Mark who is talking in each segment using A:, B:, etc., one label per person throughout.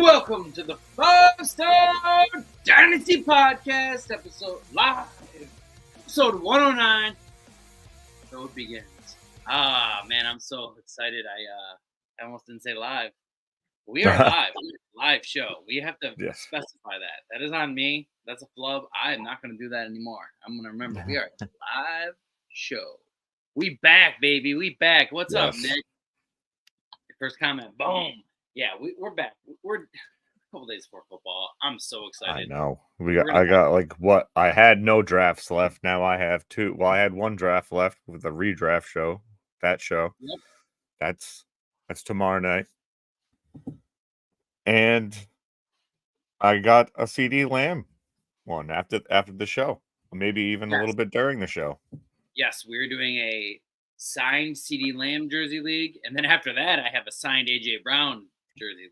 A: welcome to the 5-Star Dynasty Podcast, episode 109. So it begins. Man, I'm so excited. I almost didn't say live. We are live. Live show. We have to specify that. That is on me. That's a flub. I am not going to do that anymore. I'm going to remember we are a live show. We back, baby. We back. What's up, Nick? Your first comment. Boom. Yeah, we're back. We're a couple days before football. I'm so excited.
B: I know. I had no drafts left. Now I have two. Well, I had one draft left with the redraft show. That show.
A: Yep.
B: That's tomorrow night. And I got a CD Lamb one after the show. Maybe even a little bit during the show.
A: Yes, we're doing a signed CD Lamb jersey league, and then after that, I have a signed AJ Brown jersey league.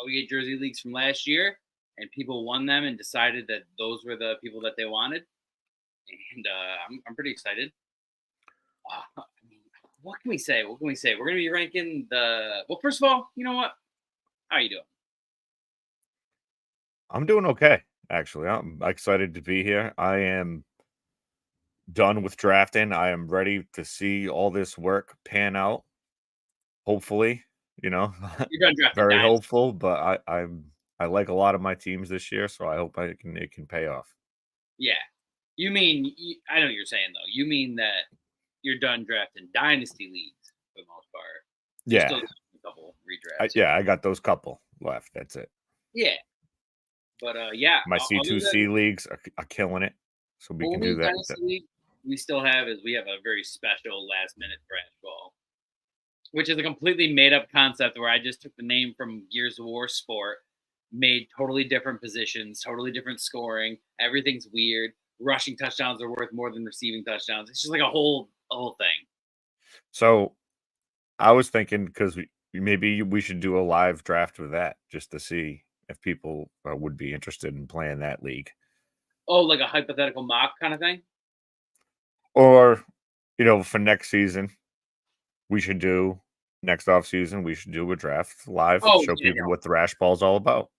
A: We get jersey leagues from last year, and people won them and decided that those were the people that they wanted, and I'm pretty excited. What can we say? We're going to be ranking the. Well, first of all, you know what? How are you doing?
B: I'm doing okay, actually. I'm excited to be here. I am done with drafting. I am ready to see all this work pan out. Hopefully,
A: You're done drafting.
B: Very hopeful, but I like a lot of my teams this year, so I hope it can pay off.
A: Yeah, you mean I know what you're saying though. You mean that you're done drafting dynasty leagues for the most part.
B: Yeah,
A: still a couple redrafts.
B: I got those couple left. That's it.
A: Yeah, but yeah,
B: my C2C leagues are killing it, so we can do that.
A: League we still have a very special last minute draft ball, which is a completely made up concept where I just took the name from Gears of War Sport, made totally different positions, totally different scoring. Everything's weird. Rushing touchdowns are worth more than receiving touchdowns. It's just like a whole thing.
B: So I was thinking because maybe we should do a live draft with that just to see if people would be interested in playing that league.
A: Oh, like a hypothetical mock kind of thing?
B: Or, for next season, we should do next off season. We should do a draft live, show people what Thrash Ball's all about.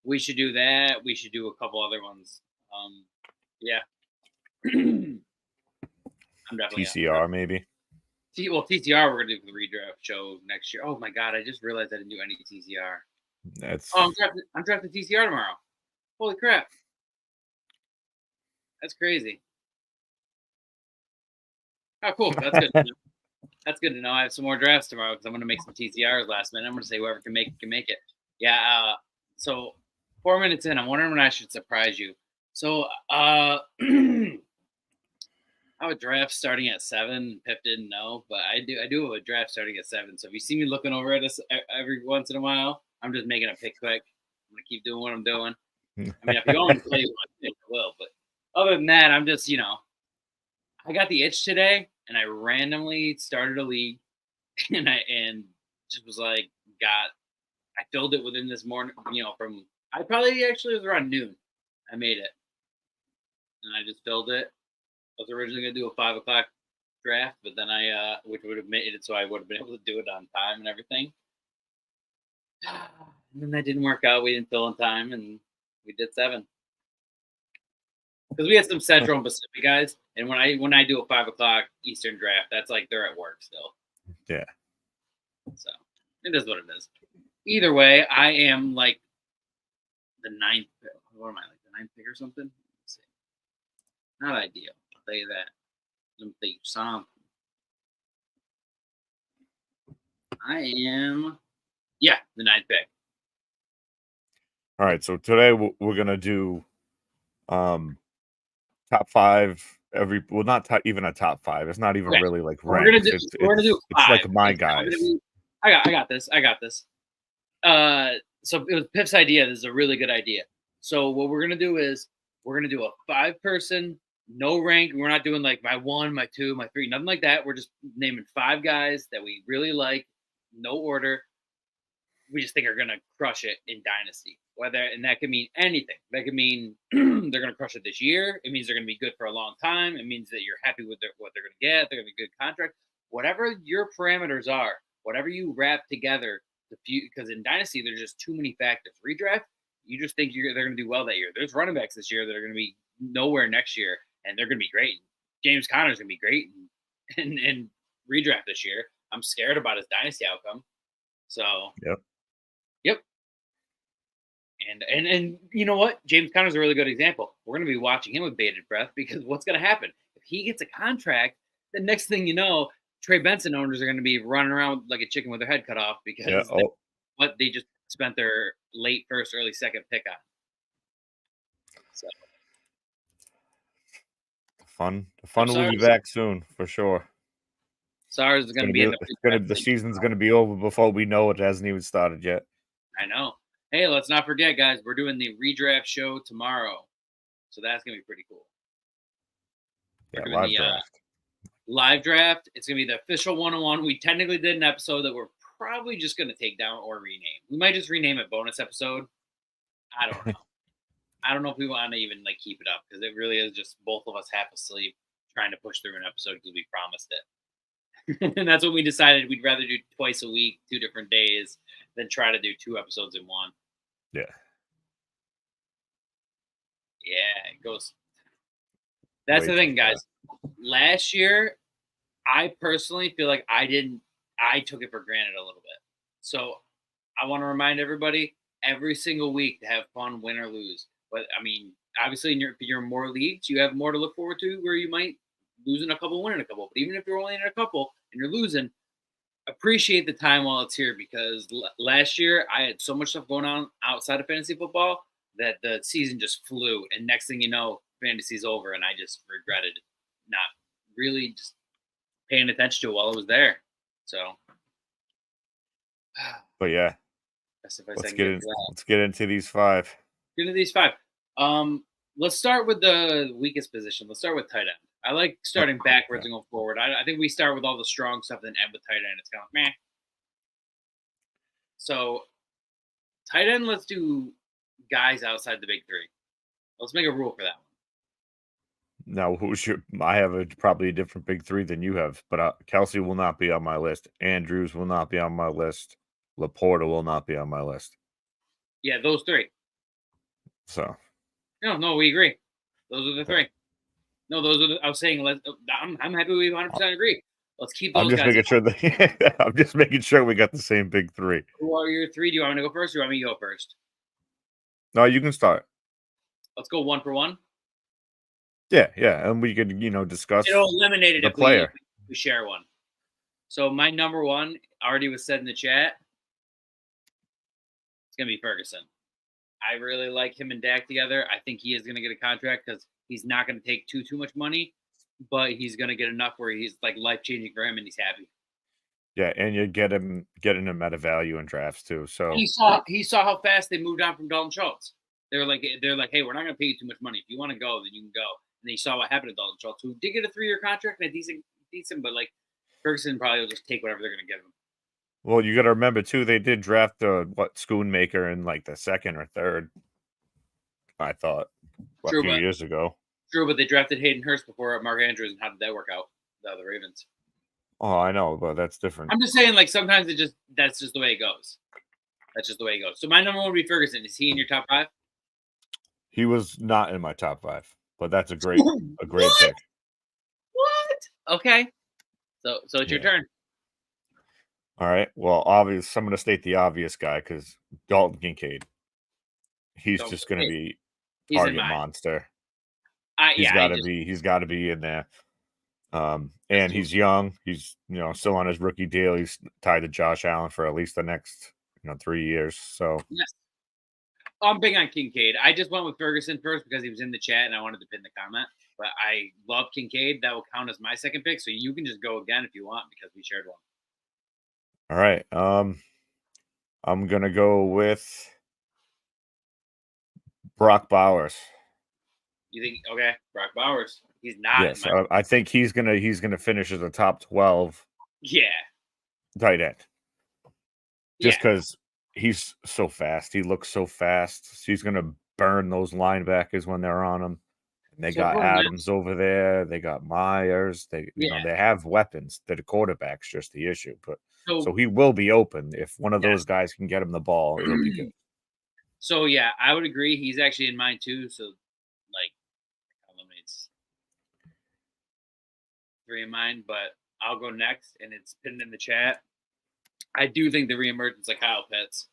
A: We should do that. We should do a couple other ones. Yeah. I'm definitely
B: TCR maybe.
A: TCR we're gonna do for the redraft show next year. Oh my god, I just realized I didn't do any TCR. I'm drafting TCR tomorrow. Holy crap. That's crazy. Oh, cool. That's good. That's good to know. I have some more drafts tomorrow because I'm going to make some TCRs last minute. I'm going to say whoever can make it. Yeah. So 4 minutes in, I'm wondering when I should surprise you. So I have a draft starting at 7. Pip didn't know, but I do have a draft starting at 7. So if you see me looking over at us every once in a while, I'm just making a pick quick. I'm going to keep doing what I'm doing. I mean, if you want to play, I will. But other than that, I'm just, I got the itch today, and I randomly started a league, and just was like, I filled it within this morning, I probably actually was around noon. I made it, and I just filled it. I was originally going to do a 5 o'clock draft, but then which would have made it so I would have been able to do it on time and everything. And then that didn't work out. We didn't fill in time, and we did 7. Because we had some Central and Pacific guys, and when I do a 5 o'clock Eastern draft, that's like they're at work still.
B: Yeah.
A: So it is what it is. Either way, I am like the 9th. What am I, like the 9th pick or something? Let's see. Not ideal. I'll tell you that. Let me tell you something. I am, the 9th pick.
B: All right, so today we're gonna do top 5 not even a top 5. It's not even really like ranked.
A: We're gonna do 5.
B: It's like my guys.
A: I got this. So it was Pip's idea. This is a really good idea. So what we're gonna do is we're gonna do a 5-person, no rank. We're not doing like my 1, my 2, my 3, nothing like that. We're just naming 5 guys that we really like, no order. We just think are gonna crush it in Dynasty. And that could mean anything. That could mean they're going to crush it this year. It means they're going to be good for a long time. It means that you're happy with what they're going to get. They're going to be a good contract. Whatever your parameters are, whatever you wrap together because in Dynasty there's just too many factors. Redraft, you just think they're going to do well that year. There's running backs this year that are going to be nowhere next year, and they're going to be great. James Conner's going to be great and redraft this year. I'm scared about his Dynasty outcome. So yep. And you know what? James Conner's a really good example. We're going to be watching him with bated breath because what's going to happen if he gets a contract? The next thing you know, Trey Benson owners are going to be running around like a chicken with their head cut off because they just spent their late first, early second pick on. So
B: the fun will be back soon for sure.
A: SARS is going to be
B: the season's going to be over before we know it. Hasn't even started yet.
A: I know. Hey, let's not forget, guys. We're doing the redraft show tomorrow, so that's going to be pretty cool.
B: Yeah,
A: live draft. It's going to be the official 101. We technically did an episode that we're probably just going to take down or rename. We might just rename it bonus episode. I don't know. I don't know if we want to even keep it up because it really is just both of us half asleep trying to push through an episode because we promised it. And that's when we decided we'd rather do twice a week, 2 different days, than try to do 2 episodes in one.
B: Yeah.
A: Yeah, it goes. That's the thing, guys. Last year, I personally feel like I took it for granted a little bit. So I want to remind everybody every single week to have fun, win or lose. But I mean, obviously, if you're in more leagues, you have more to look forward to where you might lose in a couple, win in a couple. But even if you're only in a couple and you're losing, appreciate the time while it's here because last year I had so much stuff going on outside of fantasy football that the season just flew. And next thing you know, fantasy's over, and I just regretted not really just paying attention to it while it was there. So,
B: but yeah, let's get into these 5.
A: Get into these 5. Let's start with the weakest position. Let's start with tight end. I like starting backwards and going forward. I think we start with all the strong stuff, then end with tight end. It's kind of meh. So, tight end, let's do guys outside the big 3. Let's make a rule for that one.
B: Now, I have probably a different big 3 than you have, but Kelsey will not be on my list. Andrews will not be on my list. Laporta will not be on my list.
A: Yeah, those 3.
B: So.
A: No, we agree. Those are the 3. No, those are. I was saying. I'm happy we 100% agree. Let's keep those.
B: I'm just making sure we got the same big 3.
A: Who are your 3? Do you want me to go first, or do you want me to go first?
B: No, you can start.
A: Let's go 1 for 1.
B: Yeah, and we could, discuss.
A: It'll eliminate it
B: the player.
A: If we share one. So my number 1 already was said in the chat. It's gonna be Ferguson. I really like him and Dak together. I think he is gonna get a contract because he's not gonna take too much money, but he's gonna get enough where he's life changing for him and he's happy.
B: Yeah, and you're getting him at a value in drafts too. So
A: he saw how fast they moved on from Dalton Schultz. They're like, hey, we're not gonna pay you too much money. If you want to go, then you can go. And they saw what happened to Dalton Schultz, who did get a 3-year contract and a decent, but Ferguson probably will just take whatever they're gonna give him.
B: Well, you got to remember too, they did draft Schoonmaker in the 2nd or 3rd. I thought a few years ago.
A: True, but they drafted Hayden Hurst before Mark Andrews, and how did that work out? The Ravens.
B: Oh, I know, but that's different.
A: I'm just saying, sometimes that's just the way it goes. That's just the way it goes. So my number 1 would be Ferguson. Is he in your top 5?
B: He was not in my top 5, but that's a great pick.
A: What? Okay. So it's your turn.
B: All right. Well, obvious. I'm going to state the obvious guy because Dalton Kincaid. He's just going to be target monster. He's got to be in there. And he's young. He's still on his rookie deal. He's tied to Josh Allen for at least the next 3 years. So
A: yes. I'm big on Kincaid. I just went with Ferguson first because he was in the chat and I wanted to pin the comment. But I love Kincaid. That will count as my second pick. So you can just go again if you want because we shared one.
B: All right. I'm gonna go with Brock Bowers.
A: You think okay, Brock Bowers? He's not.
B: Yes, I think he's gonna finish as a top 12.
A: Yeah.
B: Tight end. Just because he's so fast, he looks so fast. He's gonna burn those linebackers when they're on him, And they got Adams over there. They got Myers. They have weapons. The quarterback's just the issue. But so he will be open. If one of those guys can get him the ball, it'll be good.
A: So yeah, I would agree. He's actually in mine too. So like eliminates 3 in mine, but I'll go next, and it's pinned in the chat. I do think the reemergence of Kyle Pitts.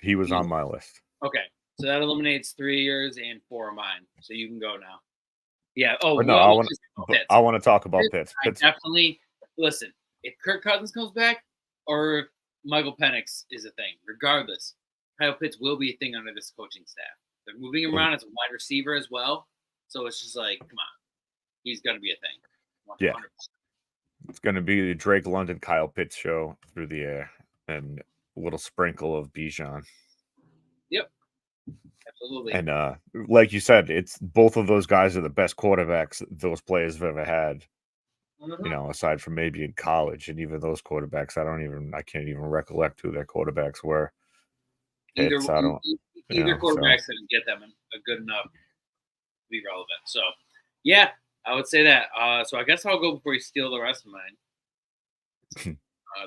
B: He was on my list.
A: Okay. So that eliminates 3 years and 4 of mine. So you can go now. Yeah.
B: Oh, no, I want to talk about Pitts.
A: Definitely listen. If Kirk Cousins comes back, or if Michael Penix is a thing, regardless, Kyle Pitts will be a thing under this coaching staff. They're moving him around as a wide receiver as well. So it's just like, come on, he's going to be a thing. 100%.
B: Yeah. It's going to be the Drake London Kyle Pitts show through the air, and a little sprinkle of Bijan.
A: Yep. Absolutely.
B: And like you said, it's both of those guys are the best quarterbacks those players have ever had. You know, aside from maybe in college, and even those quarterbacks, I can't even recollect who their quarterbacks were.
A: Either quarterbacks didn't get them a good enough to be relevant. So, yeah, I would say that. So I guess I'll go before you steal the rest of mine.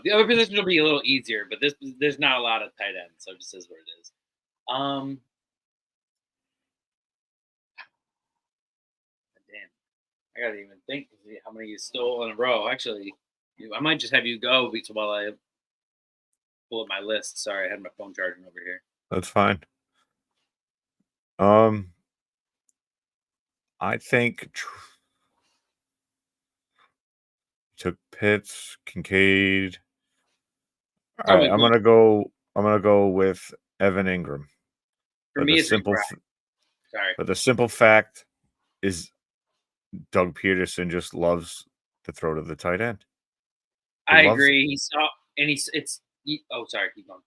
A: The other position will be a little easier, but there's not a lot of tight ends, so it just is what it is. Damn, I gotta even think how many you stole in a row. Actually, I might just have you go while I pull up my list. Sorry, I had my phone charging over here.
B: That's fine. I think took Pitts, Kincaid. All right, I'm gonna go with Evan Ingram.
A: For me, it's simple.
B: Sorry, but the simple fact is, Doug Peterson just loves to throw to the tight end.
A: I agree. Sorry, keep going.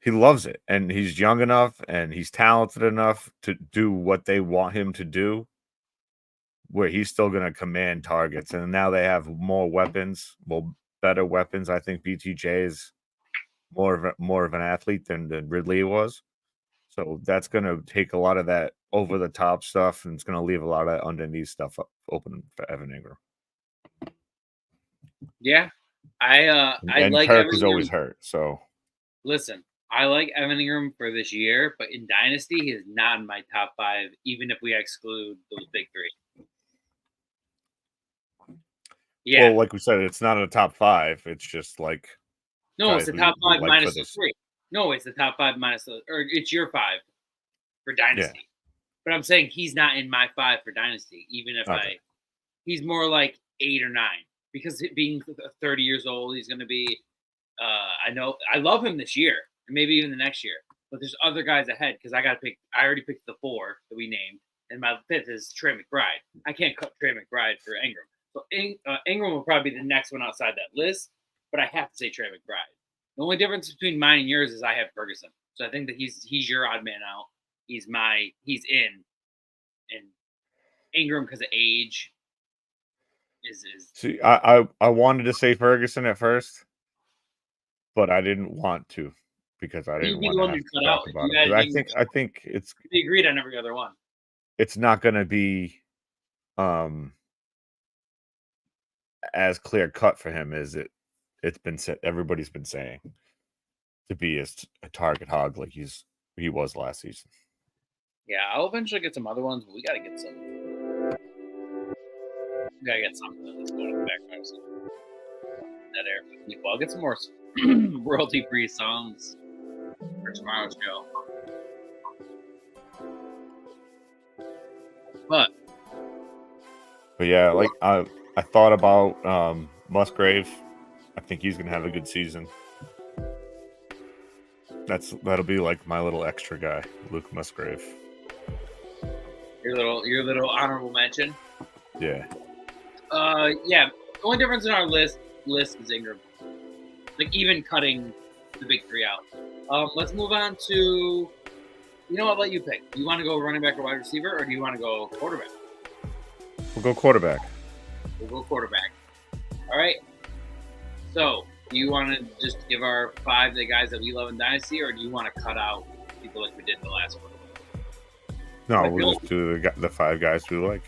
B: He loves it, and he's young enough, and he's talented enough to do what they want him to do, where he's still going to command targets. And now they have more weapons, better weapons. I think BTJ is more of an athlete than Ridley was. So that's going to take a lot of that over the top stuff, and it's going to leave a lot of underneath stuff open for Evan Ingram.
A: Yeah, I like
B: Kirk is always hurt. So
A: listen, I like Evan Ingram for this year, but in Dynasty, he is not in my top 5, even if we exclude those big 3.
B: Yeah. Well, like we said, it's not a top 5. It's just like
A: it's the top 5 minus the 3. No, it's the top 5 minus or it's your 5 for Dynasty. Yeah. But I'm saying he's not in my 5 for Dynasty, even if he's more like 8 or 9, because being 30 years old, he's going to be. I love him this year, and maybe even the next year. But there's other guys ahead because I already picked the 4 that we named, and my 5th is Trey McBride. I can't cut Trey McBride for Ingram. So Ingram will probably be the next one outside that list, but I have to say Trey McBride. The only difference between mine and yours is I have Ferguson. So I think that he's your odd man out. He's in, and Ingram because of age is.
B: See, I wanted to say Ferguson at first, but I didn't want to because I didn't want to have to talk about it. I think it's.
A: We agreed on every other one.
B: It's not going to be as clear cut for him as it's been said. Everybody's been saying to be a target hog like he was last season.
A: Yeah, I'll eventually get some other ones, but we got to get some. We got to get something that's going in the background. So that air for people. I'll get some more royalty-free songs for tomorrow's show. But
B: yeah, like I thought about Musgrave. I think he's gonna have a good season. That'll be like my little extra guy, Luke Musgrave.
A: Your little honorable mention.
B: Yeah.
A: Yeah. The only difference in our list is Ingram. Like even cutting the big 3 out. Let's move on to. I'll let you pick. Do you want to go running back or wide receiver, or do you want to go quarterback?
B: We'll go quarterback.
A: All right. So, do you want to just give our 5 the guys that we love in Dynasty, or do you want to cut out people like we did in the last one?
B: No, we'll just do the 5 guys we like.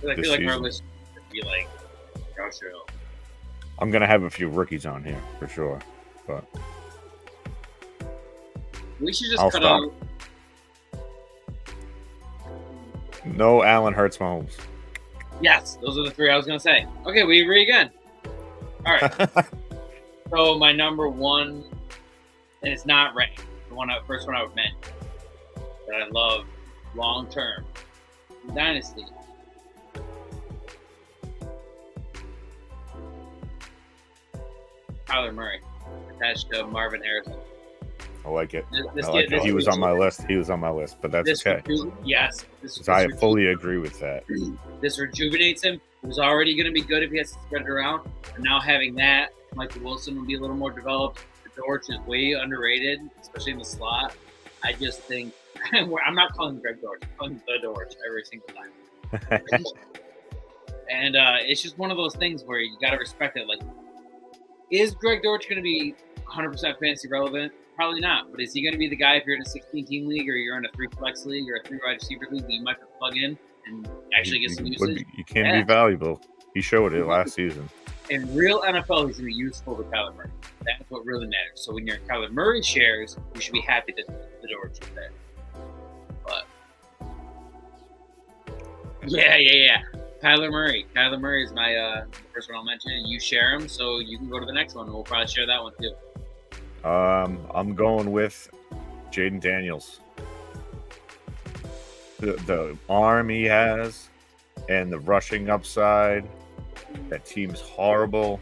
A: I feel like our list would be like Josh Hill.
B: I'm gonna have a few rookies on here for sure, but
A: we should just cut out.
B: No Allen, Hurts, Mahomes.
A: Yes, those are the 3 I was gonna say. Okay, we agree again. All right. So my number 1, and it's not ranked. The first one I would mention that I love long term, Dynasty. Kyler Murray attached to Marvin Harrison.
B: I like it. He was on my list. But that's okay.
A: Yes.
B: I fully agree with that.
A: This rejuvenates him. He was already going to be good if he has to spread it around. And now having that, Michael Wilson will be a little more developed. The Dortch is way underrated, especially in the slot. I just think I'm not calling Greg Dortch. I'm calling the Dortch every single time. And it's just one of those things where you got to respect it. Like, is Greg Dortch going to be 100% fantasy relevant? Probably not. But is he going to be the guy if you're in a 16-team league or you're in a 3-flex league or a 3-wide receiver league that you might have to plug in and actually get some usage?
B: You can be valuable. He showed it last season.
A: In real NFL, he's going to be useful to Kyler Murray. That's what really matters. So when you're in Kyler Murray shares, you should be happy that the Dortch is there. But yeah. Kyler Murray. Kyler Murray is my first one I'll mention. You share him, so you can go to the next one, and we'll probably share that one too.
B: I'm going with Jaden Daniels. The arm he has and the rushing upside. That team's horrible.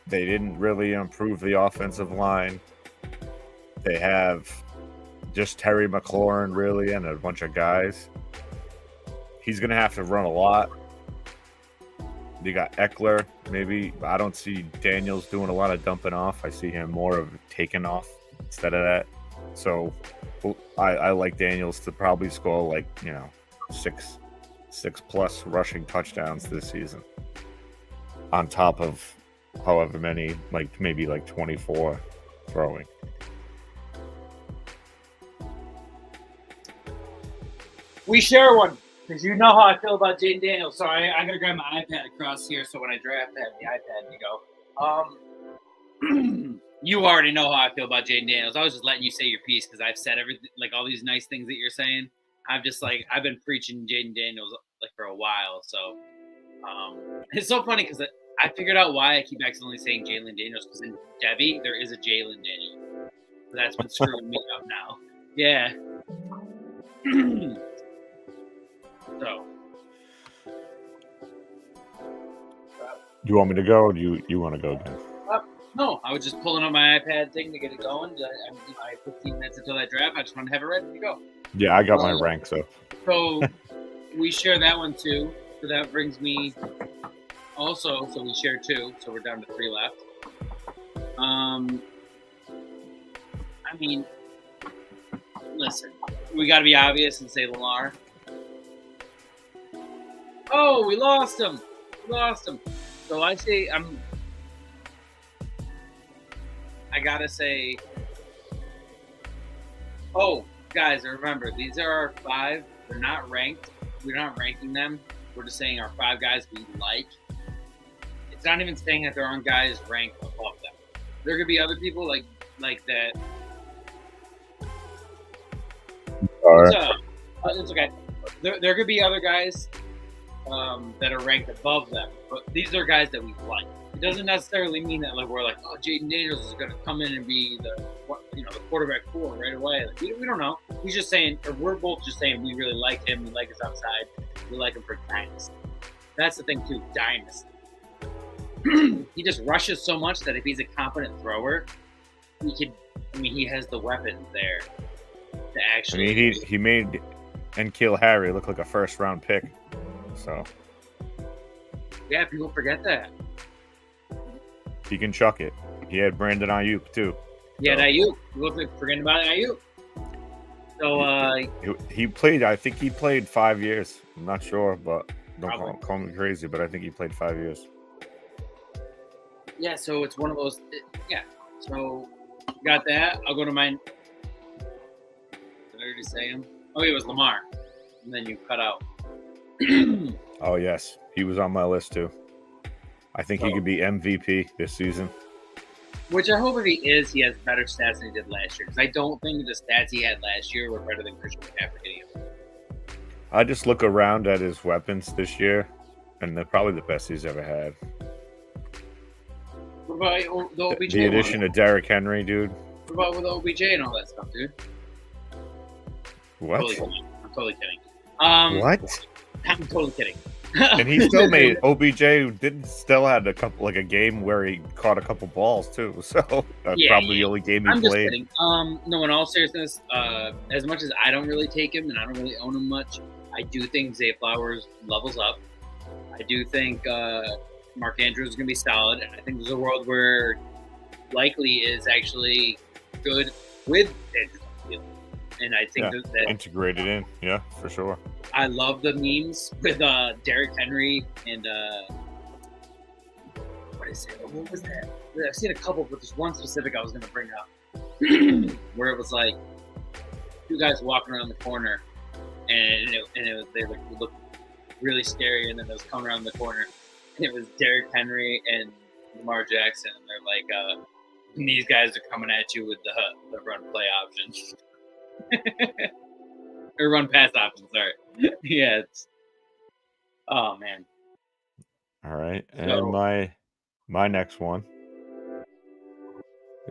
B: They didn't really improve the offensive line. They have just Terry McLaurin, really, and a bunch of guys. He's going to have to run a lot. You got Eckler, maybe. I don't see Daniels doing a lot of dumping off. I see him more of taking off instead of that. So I like Daniels to probably score 6+ rushing touchdowns this season. On top of however many, maybe 24 throwing.
A: We share one. Because you know how I feel about Jaden Daniels. So I'm going to grab my iPad across here so when I draft, I have the iPad to go. You already know how I feel about Jaden Daniels. I was just letting you say your piece because I've said everything, all these nice things that you're saying. I've I've been preaching Jaden Daniels for a while. So it's so funny because I figured out why I keep accidentally saying Jalen Daniels because in Debbie, there is a Jalen Daniels. So that's been screwing me up now. Yeah. So,
B: you want me to go, or do you want to go again?
A: No, I was just pulling up my iPad thing to get it going. I have 15 minutes until that draft. I just want to have it ready to go.
B: Yeah, I got my rank, so.
A: So we share that one too. So that brings me also. So we share 2. So we're down to 3 left. Listen, we got to be obvious and say Lamar. Oh, we lost him. So I say I gotta say. Oh, guys, remember these are our 5. They're not ranked. We're not ranking them. We're just saying our 5 guys we like. It's not even saying that there aren't guys ranked above them. There could be other people like that. It's okay. There could be other guys that are ranked above them, but these are guys that we like. It doesn't necessarily mean that we're oh, Jaden Daniels is going to come in and be the quarterback 4 right away. We don't know. He's just saying, or we're both just saying we really like him. We like his upside. We like him for Dynasty. That's the thing too, Dynasty. He just rushes so much that if he's a competent thrower, he has the weapons there to actually.
B: He made N'Keal Harry look like a first-round pick. So.
A: Yeah, people forget that.
B: He can chuck it. He had Brandon Ayuk too.
A: Yeah, so. Ayuk. You look like forgetting about Ayuk. So
B: he played. I think he played 5 years. I'm not sure, but don't call me crazy. But I think he played 5 years.
A: Yeah, so it's one of those. Yeah, so got that. I'll go to mine. Did I did you say him? Oh, it was Lamar. And then you cut out.
B: Oh, yes. He was on my list, too. I think he could be MVP this season.
A: Which I hope if he is, he has better stats than he did last year. Because I don't think the stats he had last year were better than Christian McCaffrey getting him.
B: I just look around at his weapons this year, and they're probably the best he's ever had.
A: What about the OBJ?
B: The addition of Derrick Henry, dude.
A: What about with OBJ and all that stuff, dude?
B: What?
A: I'm totally kidding.
B: What?
A: I'm totally kidding.
B: And he still made OBJ still had a game where he caught a couple balls too. So probably the only game he
A: I'm
B: played.
A: Just kidding. No, in all seriousness, as much as I don't really take him and I don't really own him much, I do think Zay Flowers levels up. I do think Mark Andrews is going to be solid, and I think there's a world where likely is actually good with Andrews on the field. And I think that
B: integrated in, yeah, for sure.
A: I love the memes with Derrick Henry and what is it? What was that? I've seen a couple, but there's one specific I was going to bring up where it was like two guys walking around the corner, and they looked really scary, and then it was coming around the corner, and it was Derrick Henry and Lamar Jackson, and they're like, these guys are coming at you with the run play option. Or run pass option, sorry. Yeah, oh man.
B: All right. And my next one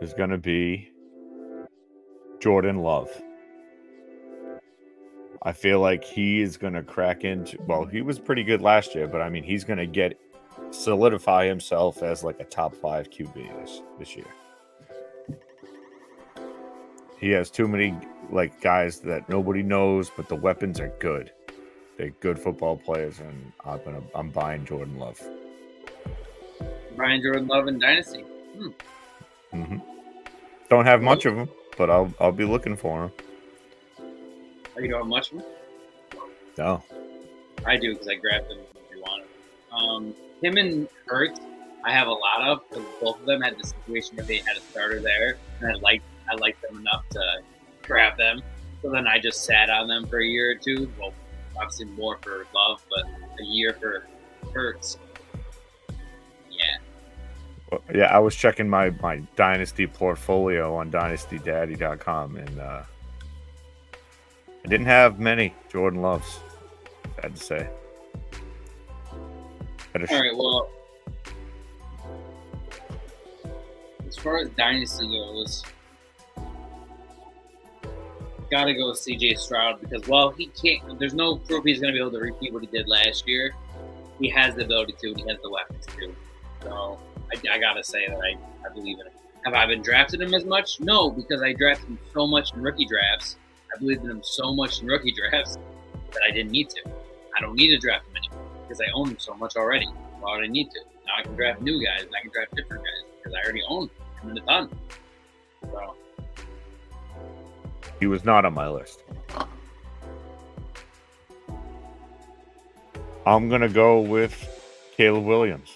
B: is gonna be Jordan Love. I feel like he is gonna crack into he was pretty good last year, but I mean he's gonna solidify himself as like a top 5 QB this year. He has too many guys that nobody knows, but the weapons are good. They're good football players, and I'm buying Jordan Love.
A: Buying Jordan Love in Dynasty.
B: Mm-hmm. Don't have much of him, but I'll be looking for him.
A: Are you doing much of him?
B: No.
A: I do because I grabbed him if you want him. Him and Hurts, I have a lot of because both of them had the situation where they had a starter there, and I liked them enough to grab them. So then I just sat on them for a year or two. Well, obviously more for Love, but a year for Hurts. Yeah.
B: Well, yeah, I was checking my Dynasty portfolio on dynastydaddy.com, and I didn't have many Jordan Loves, I had to say.
A: All right, well, as far as Dynasty goes, gotta go with CJ Stroud because, he can't. There's no proof he's going to be able to repeat what he did last year. He has the ability to, and he has the weapons to. So I gotta say that I believe in it. Have I been drafting him as much? No, because I drafted him so much in rookie drafts. I believed in him so much in rookie drafts that I didn't need to. I don't need to draft him anymore because I own him so much already. Why would I need to? Now I can draft new guys and I can draft different guys because I already own him in a ton. So.
B: He was not on my list. I'm going to go with Caleb Williams.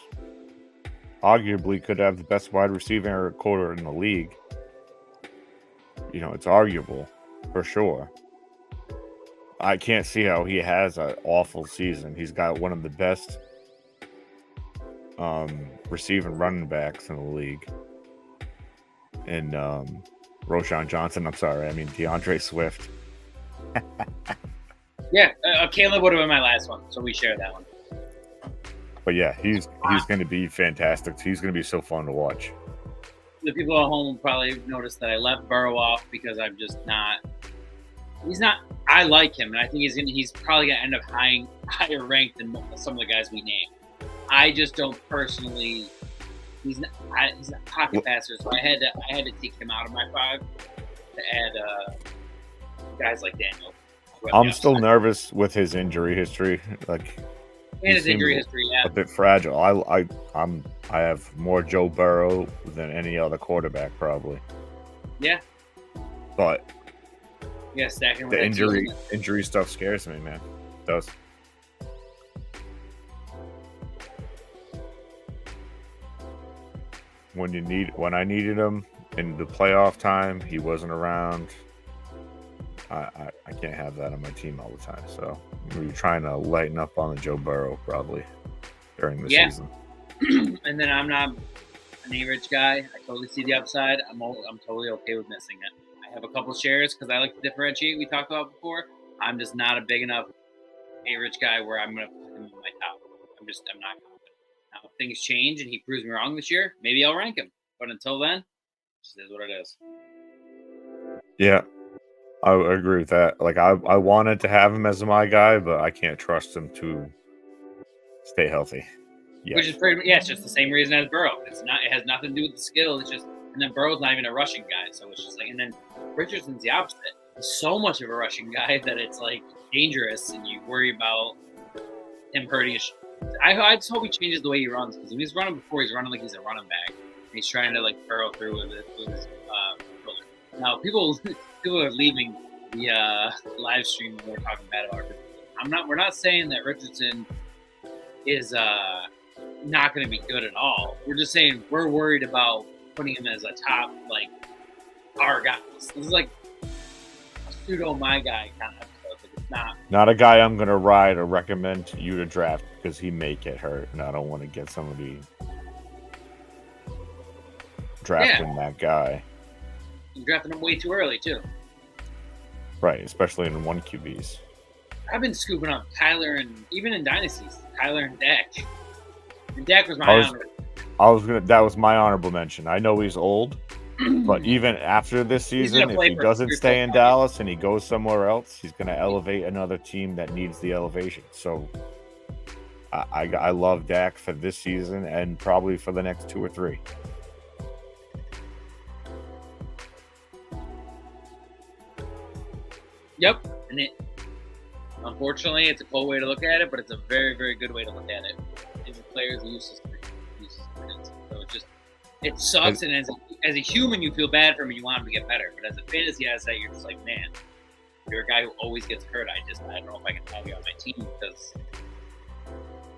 B: Arguably could have the best wide receiver quarter in the league. You know, it's arguable for sure. I can't see how he has an awful season. He's got one of the best receiving running backs in the league. And Roshan Johnson, DeAndre Swift.
A: Yeah, Caleb would have been my last one, so we share that one.
B: But yeah, he's going to be fantastic. He's going to be so fun to watch.
A: The people at home will probably notice that I left Burrow off because I'm just not. He's not. I like him, and I think he's probably going to end up higher ranked than some of the guys we named. I just don't personally. He's not pocket passer, so I had to take him out of my 5 to add guys like Daniel.
B: I'm still nervous with his injury history. And
A: his injury history, yeah,
B: a bit fragile. I have more Joe Burrow than any other quarterback probably.
A: Yeah,
B: but
A: stacking
B: the injury stuff scares me, man. It does. When I needed him in the playoff time, he wasn't around. I can't have that on my team all the time. So we're trying to lighten up on the Joe Burrow probably during the season.
A: And then I'm not an A-Rich guy. I totally see the upside. I'm totally okay with missing it. I have a couple shares because I like to differentiate. We talked about before. I'm just not a big enough A-Rich guy where I'm going to put him in my top. I'm not confident. Now, if things change and he proves me wrong this year, maybe I'll rank him. But until then, it just is what it is.
B: Yeah, I agree with that. Like I wanted to have him as my guy, but I can't trust him to stay healthy.
A: Yes. Which is it's just the same reason as Burrow. It has nothing to do with the skill. It's just, and then Burrow's not even a rushing guy, so it's just like, and then Richardson's the opposite. He's so much of a rushing guy that it's like dangerous, and you worry about him hurting his. I just hope he changes the way he runs, because when he's running before, he's running like he's a running back. And he's trying to like burrow through with his shoulder. Now people are leaving the live stream when we're talking bad about Richardson. We're not saying that Richardson is not going to be good at all. We're just saying we're worried about putting him as a top, like, our guy. This is like a pseudo my guy kind of episode. Like, it's not
B: a guy I'm going to ride or recommend to you to draft because he may get hurt, and I don't want to get somebody drafting that guy.
A: You're drafting him way too early, too.
B: Right, especially in 1 QBs.
A: I've been scooping up Kyler, and even in Dynasties, Kyler and Dak. And Dak was my
B: that was my honorable mention. I know he's old, but even after this season, if he doesn't stay in Dallas and he goes somewhere else, he's going to elevate another team that needs the elevation. So I love Dak for this season and probably for the next 2 or 3.
A: Yep, and unfortunately, it's a cold way to look at it, but it's a very, very good way to look at it. These are players who use so it sucks, and as a human, you feel bad for him and you want him to get better. But as a fantasy asset, you're just like, man, you're a guy who always gets hurt. I don't know if I can have you on my team because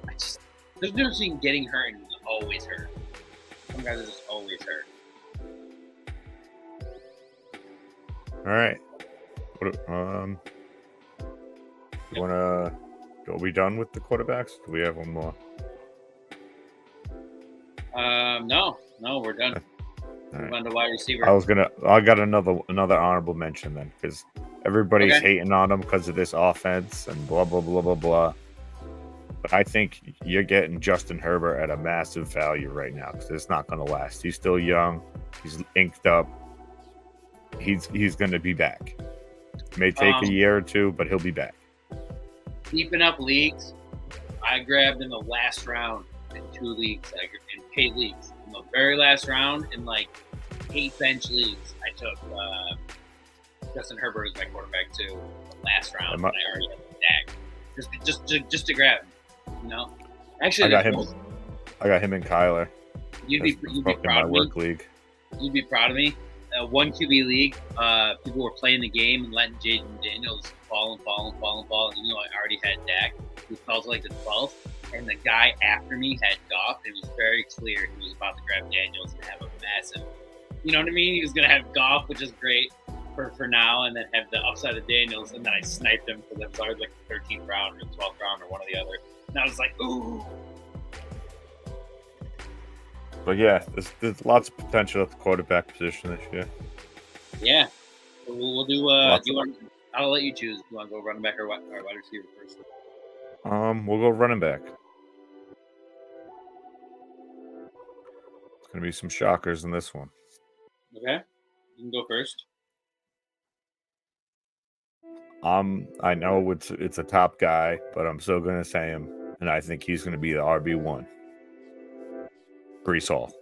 A: there's no difference between getting hurt and always hurt. Some guys are just always hurt.
B: All right. You want to? Are we done with the quarterbacks? Do we have one more?
A: No, we're done. Move on to wide receiver.
B: I got another honorable mention then, because everybody's hating on him because of this offense and blah blah blah blah blah. But I think you're getting Justin Herbert at a massive value right now because it's not going to last. He's still young. He's inked up. He's going to be back. It may take a year or 2, but he'll be back.
A: Deep enough leagues, I grabbed in the last round in 2 leagues, in paid leagues. In the very last round, in like 8 bench leagues, I took Justin Herbert as my quarterback too. The last round, and I already had the Dak. Just to grab him, you know. Actually,
B: I got him and Kyler.
A: You'd be proud of me.
B: Work league.
A: You'd be proud of me. 1 QB league, people were playing the game and letting Jaden Daniels fall. And you know, I already had Dak, who fell to like the 12th, and the guy after me had Goff. It was very clear he was about to grab Daniels and have a massive, you know what I mean? He was going to have Goff, which is great for now, and then have the upside of Daniels, and then I sniped him because I was like the 13th round or 12th round or one or the other. And I was like, ooh.
B: But yeah, there's lots of potential at the quarterback position this year.
A: Yeah, we'll do. I'll let you choose. You want to go running back or wide receiver first?
B: We'll go running back. It's gonna be some shockers in this one.
A: Okay, you can go first.
B: I know it's a top guy, but I'm still gonna say him, and I think he's gonna be the RB1. Breece Hall.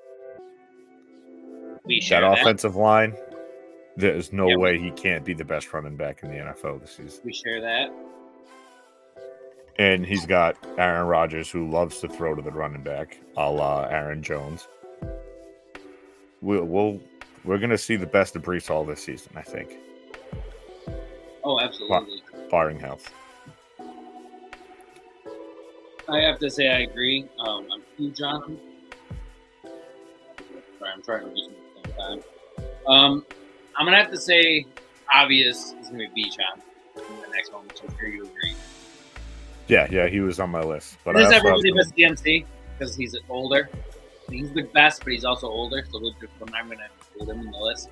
B: That offensive line, there's no way he can't be the best running back in the NFL this season.
A: We share that.
B: And he's got Aaron Rodgers, who loves to throw to the running back, a la Aaron Jones. We're going to see the best of Breece Hall this season, I think.
A: Oh, absolutely.
B: Barring health.
A: I have to say I agree. I'm huge on him. Sorry, I'm trying to do something at the same time. I'm going to have to say obvious is going to be Bichon in the next one, which I'm sure you agree.
B: Yeah, he was on my list. But
A: this is everybody but DMC because he's older. He's the best, but he's also older, so I'm going to include him in the list.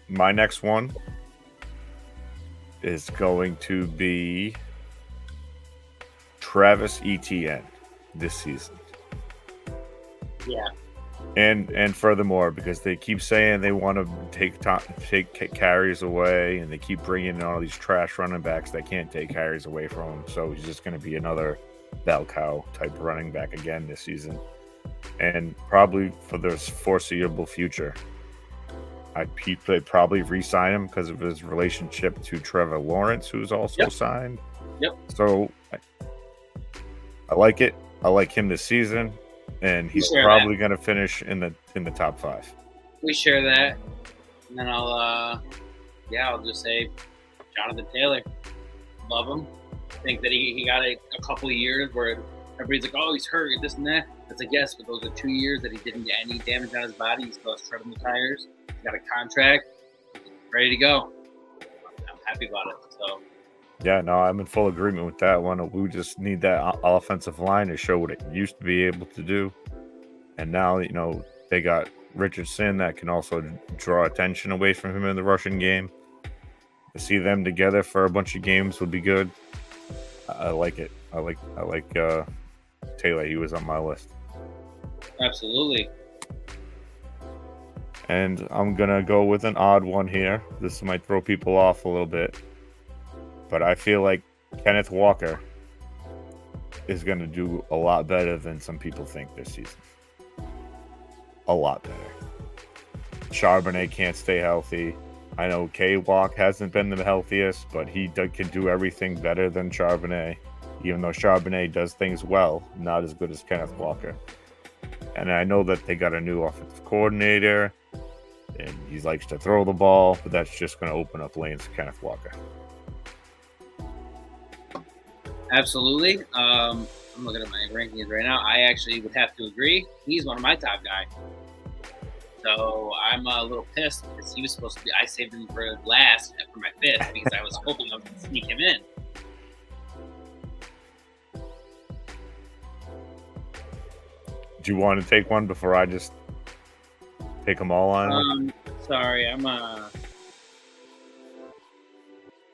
B: My next one is going to be Travis Etienne this season.
A: Yeah.
B: And furthermore, because they keep saying they want to take carries away, and they keep bringing in all these trash running backs that can't take carries away from him. So he's just going to be another bell cow type running back again this season, and probably for the foreseeable future. They'd probably re-sign him because of his relationship to Trevor Lawrence, who's also signed.
A: Yep.
B: So I like it. I like him this season. And he's probably going to finish in the top 5.
A: We share that, and then I'll just say Jonathan Taylor. Love him. I think that he got a couple of years where everybody's like, "Oh, he's hurt, this and that." It's like, yes, but those are 2 years that he didn't get any damage on his body. He still has tread on the tires. He's got a contract, ready to go. I'm happy about it. So.
B: Yeah, no, I'm in full agreement with that one. We just need that offensive line to show what it used to be able to do. And now, they got Richardson that can also draw attention away from him in the rushing game. To see them together for a bunch of games would be good. I like it. I like Taylor. He was on my list.
A: Absolutely.
B: And I'm going to go with an odd one here. This might throw people off a little bit. But I feel like Kenneth Walker is going to do a lot better than some people think this season. A lot better. Charbonnet can't stay healthy. I know K-Walk hasn't been the healthiest, but he can do everything better than Charbonnet. Even though Charbonnet does things well, not as good as Kenneth Walker. And I know that they got a new offensive coordinator, and he likes to throw the ball, but that's just going to open up lanes to Kenneth Walker.
A: Absolutely. I'm looking at my rankings right now. I actually would have to agree. He's one of my top guys. So I'm a little pissed because he was supposed to be. I saved him for last for my 5th because I was hoping I was going to sneak him in.
B: Do you want to take one before I just take them all on?
A: Sorry,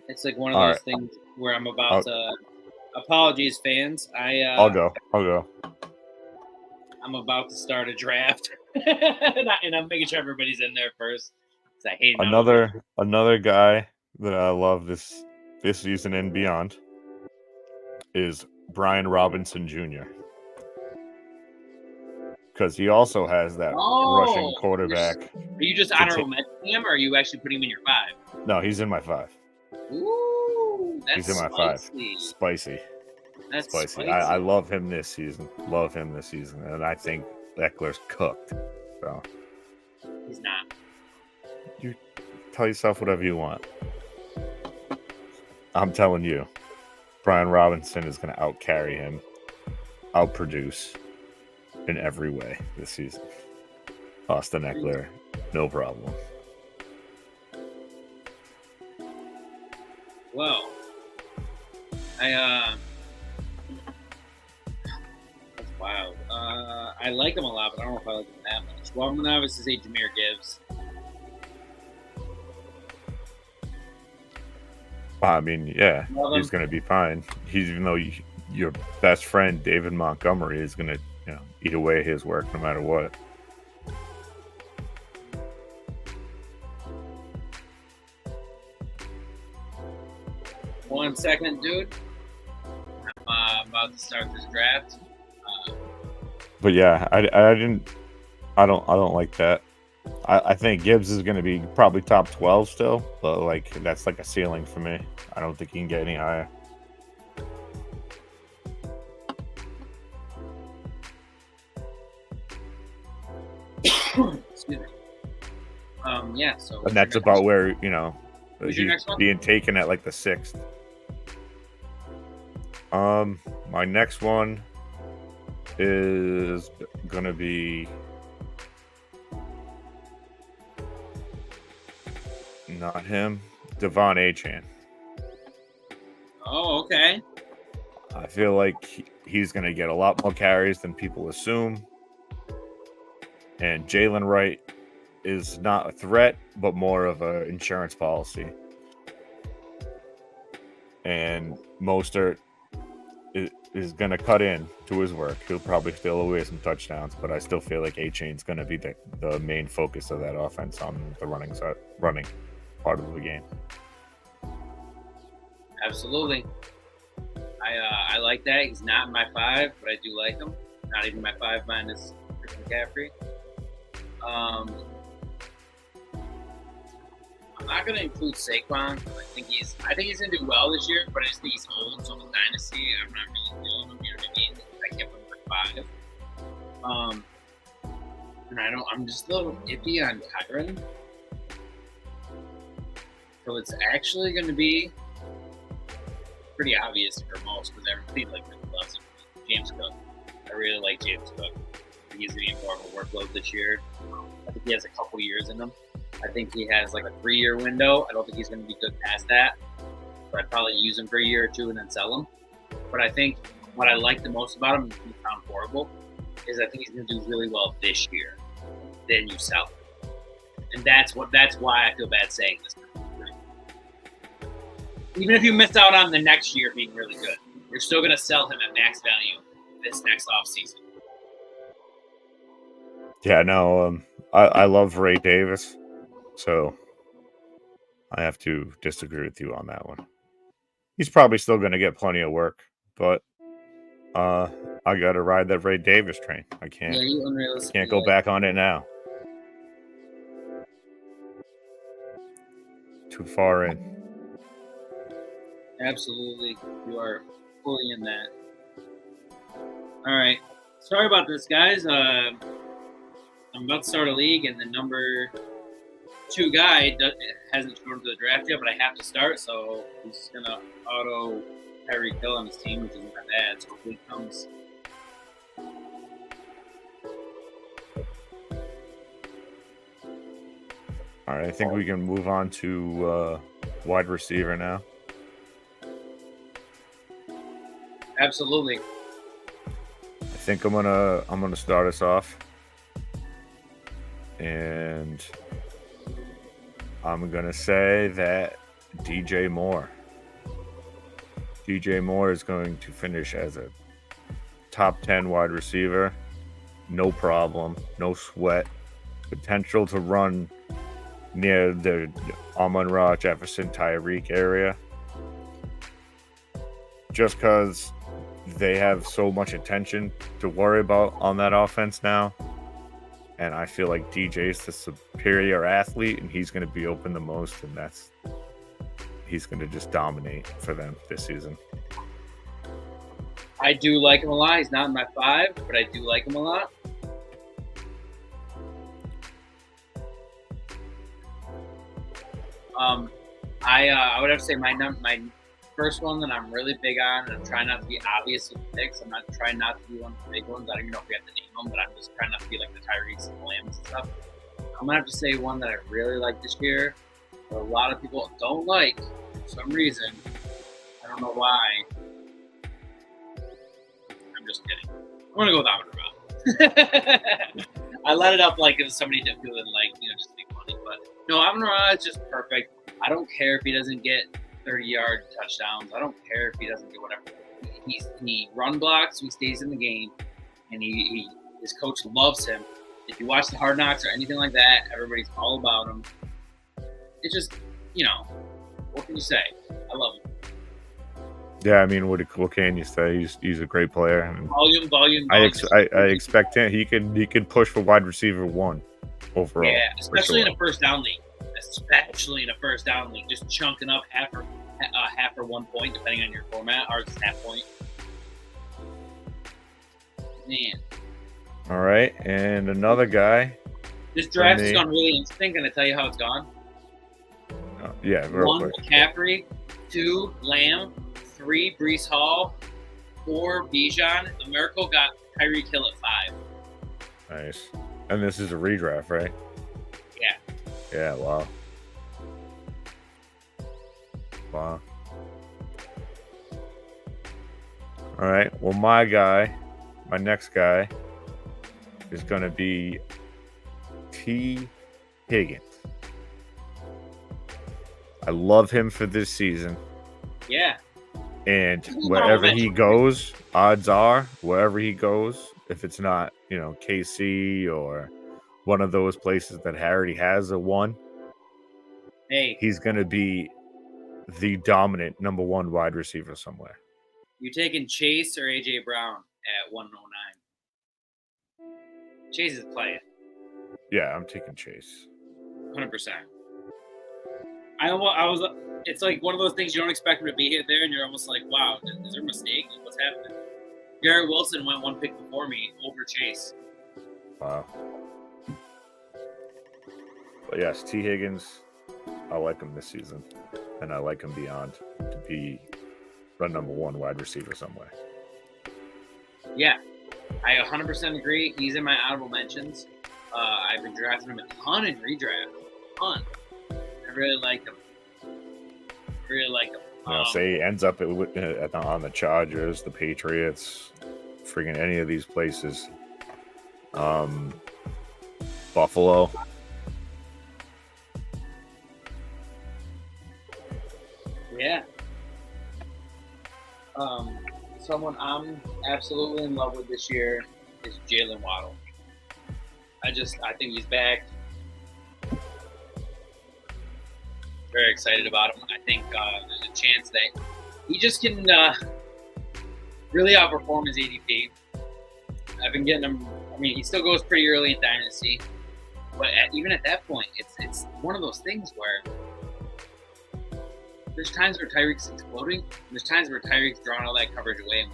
A: it's like one of those things where I'm about to. Apologies, fans.
B: I'll go.
A: I'm about to start a draft, and I'm making sure everybody's in there first. I hate
B: another guy that I love this season and beyond is Brian Robinson Jr. Because he also has that rushing quarterback.
A: Are you just honorable mentioning him, or are you actually putting him in your 5?
B: No, he's in my 5.
A: Ooh, that's
B: he's in my
A: spicy.
B: 5. Spicy.
A: That's
B: spicy. I love him this season. And I think Eckler's cooked. So
A: he's not.
B: You tell yourself whatever you want. I'm telling you, Brian Robinson is going to outcarry him, outproduce in every way this season. Austin Eckler, no problem.
A: Well, that's wild. I like him a lot, but I don't know if I like him that much. Well, I'm going to obviously say Jahmyr Gibbs.
B: I mean, yeah, he's going to be fine. Even though your best friend, David Montgomery, is going to eat away his work no matter what.
A: One second, dude. I'm about to start this draft.
B: But yeah, I don't like that. I think Gibbs is going to be probably top 12 still, but that's like a ceiling for me. I don't think he can get any higher.
A: Excuse me. Yeah. So.
B: And that's about where he's being taken at like the 6th. My next one is gonna be Not him. Devon Achane.
A: Oh, okay.
B: I feel like he's going to get a lot more carries than people assume. And Jalen Wright is not a threat, but more of an insurance policy. And Mostert is going to cut in to his work. He'll probably steal away some touchdowns, but I still feel like Achane's going to be the main focus of that offense on the running part of the game.
A: Absolutely. I like that. He's not my 5, but I do like him. Not even my 5 minus McCaffrey. I'm not gonna include Saquon. I think he's gonna do well this year, but I just think he's old. So with Dynasty, I'm not really feeling him. You know what I mean? I kept him for 5. And I'm just a little iffy on Tyron. So it's actually gonna be pretty obvious for most because everybody loves him. James Cook. I really like James Cook. I think he's going to get more of a workload this year. I think he has a couple years in him. I think he has like a 3-year window. I don't think he's going to be good past that. But I'd probably use him for a year or 2 and then sell him. But I think what I like the most about him, he found horrible, is I think he's going to do really well this year. Then you sell him. And that's why I feel bad saying this. Even if you miss out on the next year being really good, you're still going to sell him at max value this next offseason.
B: Yeah, no, I love Ray Davis, so I have to disagree with you on that one. He's probably still going to get plenty of work, but I got to ride that Ray Davis train. I can't go back on it now. Too far in.
A: Absolutely. You are fully in that. All right. Sorry about this, guys. I'm about to start a league, and the number 2 guy hasn't shown up to the draft yet, but I have to start, so he's just going to auto Tyreek Hill on his team, which isn't that bad. So hopefully he comes.
B: All right. I think we can move on to wide receiver now.
A: Absolutely.
B: I think I'm gonna start us off, and I'm gonna say that DJ Moore is going to finish as a top 10 wide receiver, no problem, no sweat, potential to run near the Amon-Ra, Jefferson, Tyreek area, just because they have so much attention to worry about on that offense now. And I feel like DJ's the superior athlete, and he's going to be open the most, and he's going to just dominate for them this season.
A: I do like him a lot. He's not in my 5, but I do like him a lot. I would have to say my first one that I'm really big on, and I'm trying not to be obvious with the picks. I'm not trying not to be one of the big ones. I don't even know if we have to name them, but I'm just trying not to be like the Tyreeks and Lambs and stuff. I'm going to have to say one that I really like this year, but a lot of people don't like for some reason. I don't know why. I'm just kidding. I'm going to go with Amon-Ra. I let it up like if somebody didn't feel it, like, just to be funny. But no, Amon-Ra is just perfect. I don't care if he doesn't get 30-yard touchdowns. I don't care if he doesn't get whatever. He run blocks, so he stays in the game, and his coach loves him. If you watch the Hard Knocks or anything like that, everybody's all about him. It's just, what can you say? I love him.
B: Yeah, I mean, what can you say? He's a great player. And
A: volume.
B: I expect him. He can push for wide receiver 1 overall.
A: Yeah, especially in a first down league. Just chunking up half or 1 point, depending on your format. Ours is half point. Man.
B: All right, and another guy.
A: This draft has gone really interesting. Can I tell you how it's gone?
B: Yeah, real quick.
A: 1, McCaffrey. 2, Lamb. 3, Breece Hall. 4, Bijan. The Miracle got Tyreek Hill at 5.
B: Nice. And this is a redraft, right?
A: Yeah.
B: Yeah, wow. Wow. All right. Well, my next guy is going to be T. Higgins. I love him for this season.
A: Yeah.
B: And wherever he goes, odds are, wherever he goes, if it's not, KC or one of those places that already has a 1, he's going to be the dominant number 1 wide receiver somewhere.
A: You taking Chase or AJ Brown at 109? Chase is playing.
B: Yeah, I'm taking Chase.
A: 100%. It's like one of those things you don't expect him to be here there, and you're almost like, wow, is there a mistake? What's happening? Garrett Wilson went 1 pick before me over Chase.
B: Wow. But yes, T. Higgins, I like him this season, and I like him beyond to be the number 1 wide receiver somewhere.
A: Yeah, I 100% agree. He's in my honorable mentions. I've been drafting him a ton in redraft. A ton. I really like him.
B: Say he ends up on the Chargers, the Patriots, friggin' any of these places. Buffalo.
A: Yeah. Someone I'm absolutely in love with this year is Jalen Waddle. I think he's back. Very excited about him. I think there's a chance that he just can really outperform his ADP. I've been getting him. I mean, he still goes pretty early in Dynasty, but even at that point, it's one of those things where there's times where Tyreek's exploding, and there's times where Tyreek's drawing all that coverage away. And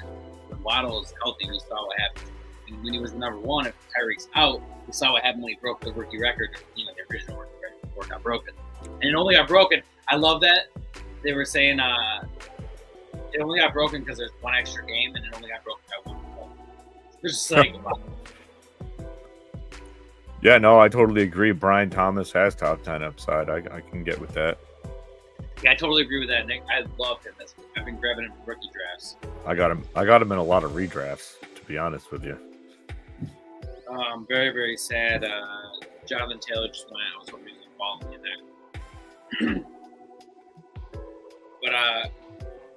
A: when Waddle is healthy, we saw what happened. And when he was number 1, if Tyreek's out, we saw what happened when he broke the rookie record. The original rookie record before it got broken. And it only got broken. I love that. They were saying it only got broken because there's 1 extra game, and it only got broken by 1 goal. There's just like
B: Yeah, no, I totally agree. Brian Thomas has top 10 upside. I can get with that.
A: Yeah, I totally agree with that, Nick. I love him. I've been grabbing him in rookie drafts.
B: I got him in a lot of redrafts, to be honest with you.
A: Very, very sad. Jonathan Taylor just went. I was hoping he was involved in that. But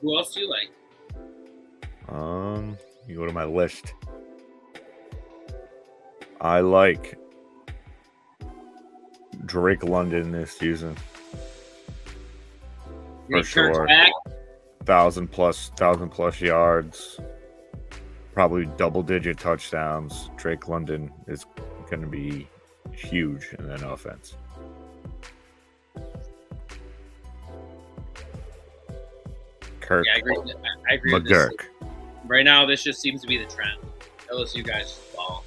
A: who else do you like?
B: You go to my list. I like Drake London this season. For sure. 1,000 plus yards. Probably double-digit touchdowns. Drake London is going to be huge in that offense. Kirk.
A: Yeah, I agree with this. Right now, this just seems to be the trend. LSU guys just ball.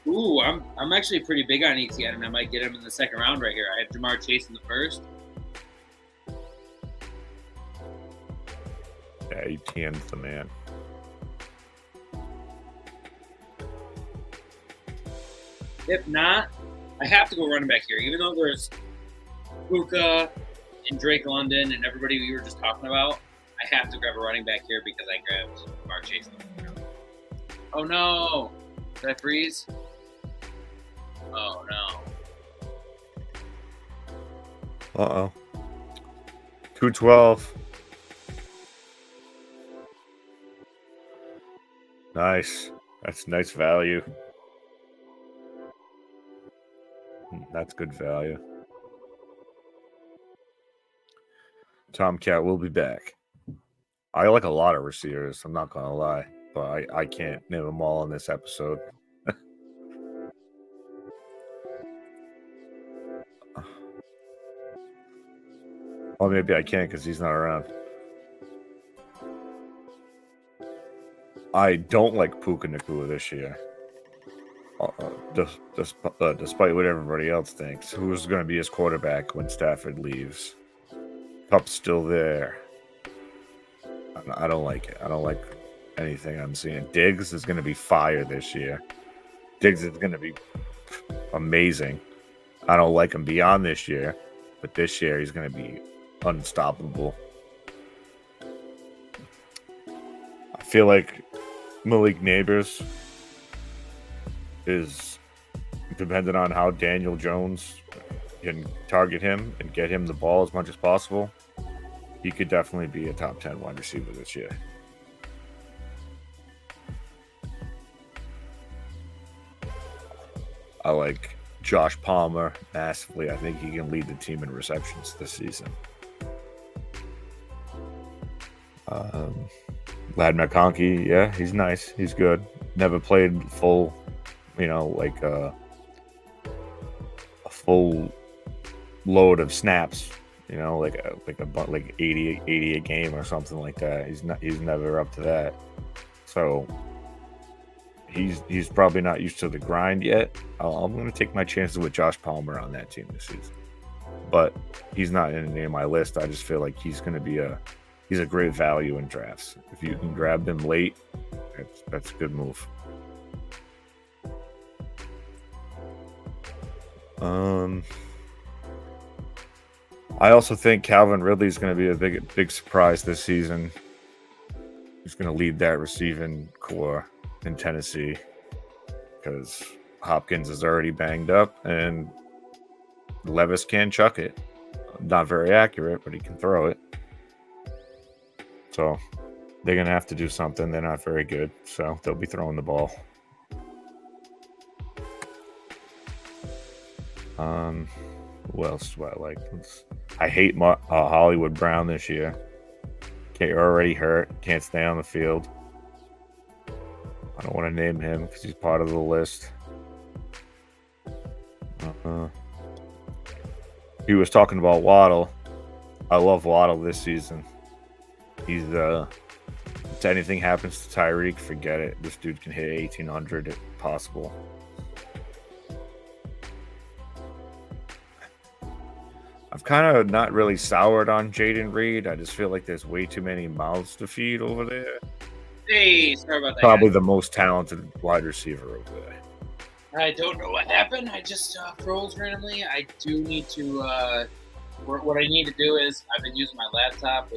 A: Ooh, I'm actually pretty big on ETN. I might get him in the second round right here. I have Jamar Chase in the first.
B: Yeah, ETN's the man.
A: If not, I have to go running back here. Even though there's Puka and Drake London and everybody we were just talking about, I have to grab a running back here because I grabbed Jamar Chase. Oh no! Did I freeze? Oh no.
B: Uh-oh. 212. Nice. That's nice value. That's good value. Tomcat will be back. I like a lot of receivers, I'm not going to lie. But I can't name them all in this episode. Well, maybe I can't because he's not around. I don't like Puka Nacua this year. Despite what everybody else thinks. Who's going to be his quarterback when Stafford leaves? Cup's still there. I don't like it. I don't like anything I'm seeing. Diggs is going to be fire this year. Diggs is going to be amazing. I don't like him beyond this year, but this year he's going to be unstoppable. I feel like Malik Neighbors is dependent on how Daniel Jones can target him and get him the ball as much as possible. He could definitely be a top 10 wide receiver this year. I like Josh Palmer massively. I think he can lead the team in receptions this season. Lad McConkey, yeah, he's nice. He's good. Never played full, like a full load of snaps. Like 80 a game or something like that. He's never up to that. So he's probably not used to the grind yet. I'm going to take my chances with Josh Palmer on that team this season. But he's not in any of my list. I just feel like he's going to be he's a great value in drafts. If you can grab them late, that's a good move. I also think Calvin Ridley is going to be a big surprise this season. He's going to lead that receiving core in Tennessee because Hopkins is already banged up and Levis can chuck it. Not very accurate, but he can throw it. So they're going to have to do something. They're not very good, so they'll be throwing the ball. Who else do I like? I hate Hollywood Brown this year. You're already hurt. Can't stay on the field. I don't want to name him because he's part of the list. He was talking about Waddle. I love Waddle this season. He's if anything happens to Tyreek, forget it. This dude can hit 1,800 if possible. I've kind of not really soured on Jaden Reed. I just feel like there's way too many mouths to feed over there.
A: Hey, sorry about that.
B: Probably the most talented wide receiver over there.
A: I don't know what happened. I just froze randomly. I do need to. What I need to do is I've been using my laptop.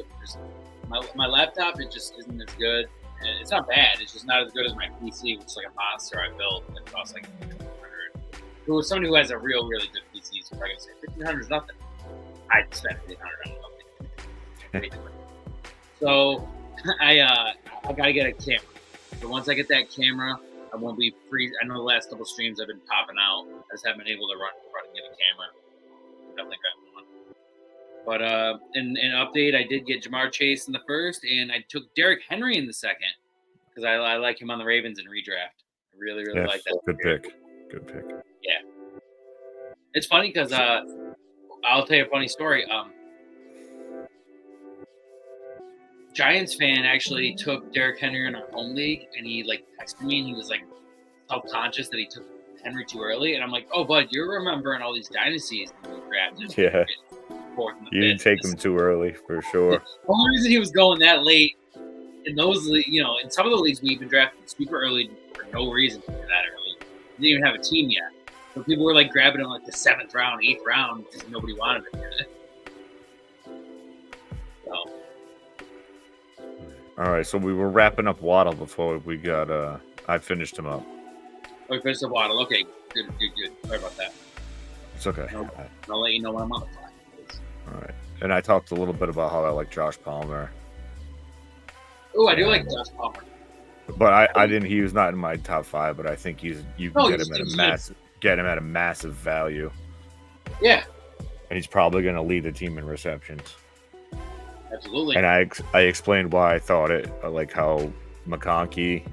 A: My laptop, it just isn't as good. And it's not bad. It's just not as good as my PC, which is like a monster I built that costs like $1,500. Who is somebody who has a really good PC? So probably gonna say $1,500 is nothing. I spent $1,500 on something. So I gotta get a camera. So once I get that camera, I won't be free. I know the last couple streams I've been popping out. I just haven't been able to run and get a camera. Definitely grab one. But in an update, I did get Jamar Chase in the first, and I took Derrick Henry in the second because I like him on the Ravens in redraft. I really like that.
B: Good pick.
A: Yeah. It's funny because I'll tell you a funny story. Giants fan actually took Derrick Henry in our home league, and he texted me, and he was self-conscious that he took Henry too early, and I'm like, "Oh, bud, you're remembering all these dynasties that we drafted."
B: Yeah, you didn't take him too early for sure.
A: The only reason he was going that late in those, in some of the leagues we even drafted super early for no reason that early. We didn't even have a team yet. So people were grabbing him the 7th round, 8th round because nobody wanted him yet. So.
B: All right, so we were wrapping up Waddle before we got. I finished him up.
A: Oh, you finished the Waddle. Okay, good. Sorry about that.
B: It's okay.
A: I'll let you know when I'm on the clock.
B: All right, and I talked a little bit about how I like Josh Palmer.
A: Oh, I do like Josh Palmer.
B: But I didn't. He was not in my top 5. But I think you can get him at a massive value.
A: Yeah.
B: And he's probably going to lead the team in receptions.
A: Absolutely.
B: And I explained why I thought it, like how McConkey,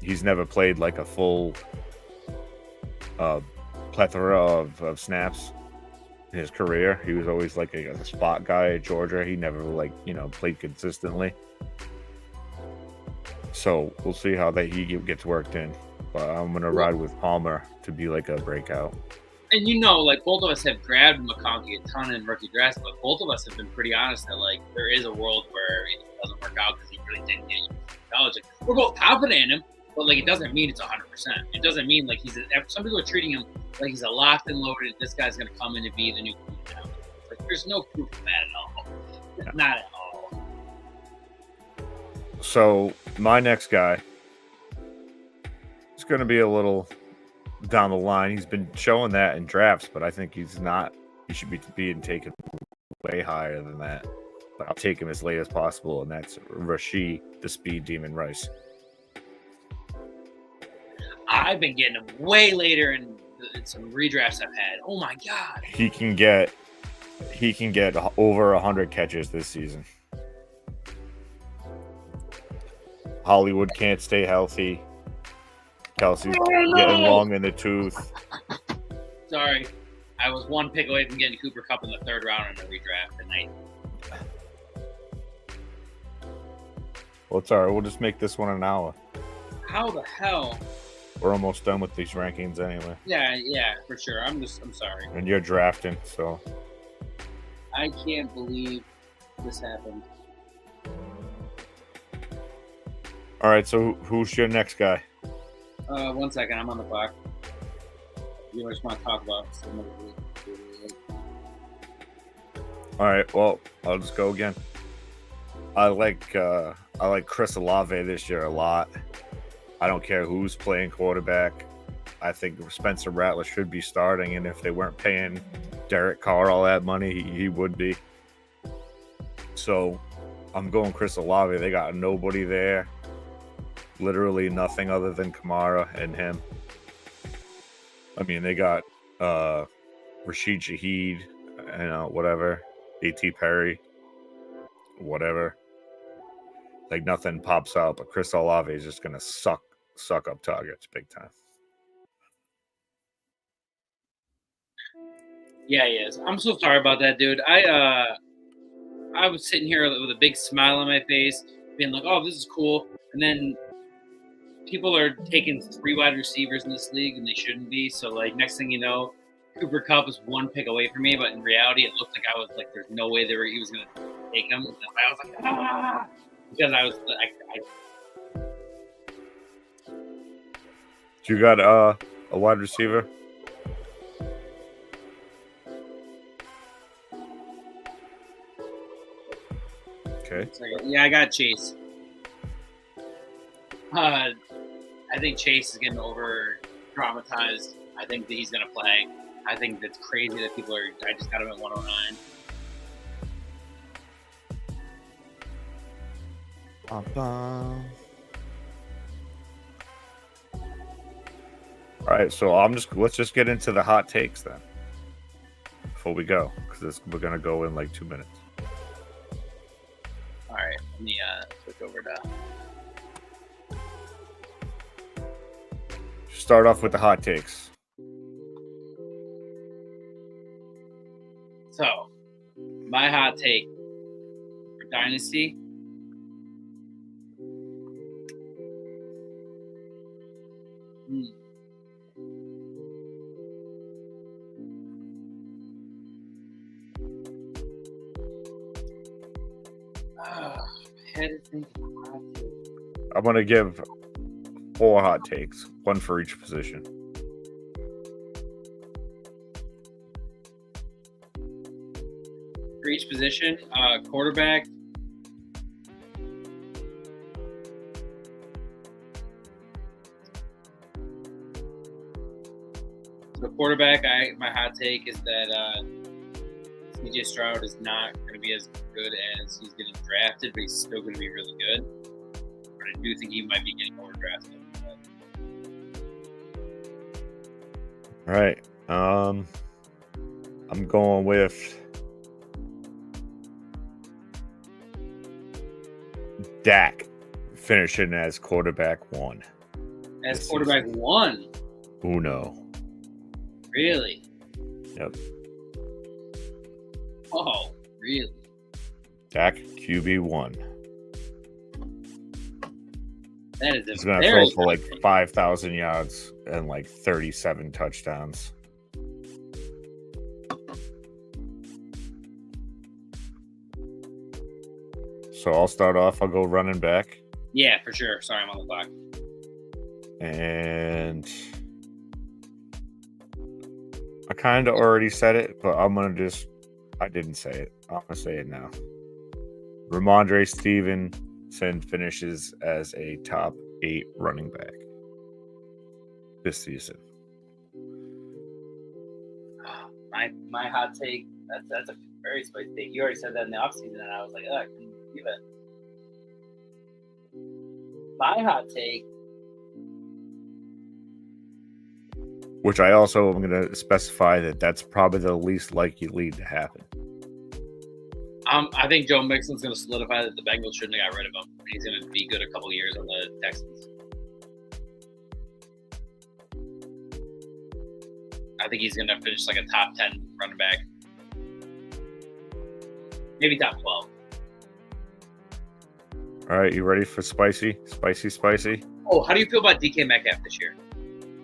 B: he's never played a full plethora of snaps in his career. He was always a spot guy at Georgia. He never played consistently. So we'll see how he gets worked in. But I'm going to ride with Palmer to be a breakout.
A: And both of us have grabbed McConkey a ton in rookie drafts, but both of us have been pretty honest that there is a world where it doesn't work out because he really didn't get used in college. We're both confident in him. But like, it doesn't mean it's 100%. It doesn't mean like some people are treating him like he's a locked and loaded. This guy's gonna come in and be the new QB. Like, there's no proof of that at all. Yeah. Not at all.
B: So my next guy is going to be a little down the line. He's been showing that in drafts, but I think he's not. He should be being taken way higher than that. But I'll take him as late as possible, and that's Rashee, the Speed Demon Rice.
A: I've been getting him way later in some redrafts I've had. Oh my god!
B: He can get over 100 catches this season. Hollywood can't stay healthy. Kelsey's getting long in the tooth.
A: Sorry. I was one pick away from getting Cooper Kupp in the 3rd round in the redraft tonight.
B: Well, it's all right. We'll just make this one an hour.
A: How the hell?
B: We're almost done with these rankings anyway.
A: Yeah, for sure. I'm sorry.
B: And you're drafting, so.
A: I can't believe this happened.
B: All right, so who's your next guy?
A: 1 second. I'm on the clock. You just want to talk about some.
B: All right, well, I'll just go again. I like Chris Olave this year a lot. I don't care who's playing quarterback. I think Spencer Rattler should be starting, and if they weren't paying Derek Carr all that money, he would be. So I'm going Chris Olave. They got nobody there. Literally nothing other than Kamara and him. I mean, they got Rashid Shaheed, whatever. A.T. Perry, whatever. Like, nothing pops out, but Chris Olave is just going to suck up targets big time.
A: Yeah, he is. I'm so sorry about that, dude. I was sitting here with a big smile on my face, being like, oh, this is cool. And then people are taking 3 wide receivers in this league, and they shouldn't be. So, like, next thing you know, Cooper Kupp is 1 pick away from me, but in reality, it looked like I was like, there's no way he was going to take him. And I was like, ah! Because I was
B: You got a wide receiver? Okay.
A: Yeah, I got Chase. I think Chase is getting over traumatized. I think that he's going to play. I think that's crazy that people are. I just got him at 109.
B: All right, so let's just get into the hot takes then before we go, because we're gonna go in like 2 minutes.
A: All right, let me switch over to.
B: Start off with the hot takes.
A: So, my hot take for Dynasty.
B: I'm going to give 4 hot takes, 1 for each position.
A: For each position, quarterback. So quarterback, my hot take is that CJ Stroud is not going to be as good as he's getting drafted, but he's still going to be really good. But I do think he might be getting overdrafted.
B: All right. I'm going with Dak finishing as quarterback 1.
A: As quarterback 1?
B: Uno.
A: Really?
B: Yep.
A: Oh, really?
B: Dak QB 1.
A: That is
B: He's going to throw for like 5,000 yards and like 37 touchdowns. So I'll start off. I'll go running back.
A: Yeah, for sure. Sorry, I'm on the clock.
B: And I kind of already said it, but I didn't say it. I'm going to say it now. Ramondre Stevenson finishes as a top 8 running back this season.
A: My hot take, that's a very spicy take. You already said that in the offseason, and I was like, I couldn't believe it. My hot take,
B: which I also am going to specify that's probably the least likely lead to happen.
A: I think Joe Mixon's going to solidify that the Bengals shouldn't have got rid of him. He's going to be good a couple years on the Texans. I think he's going to finish like a top 10 running back. Maybe top 12.
B: All right, you ready for spicy? Spicy?
A: Oh, how do you feel about DK Metcalf this year?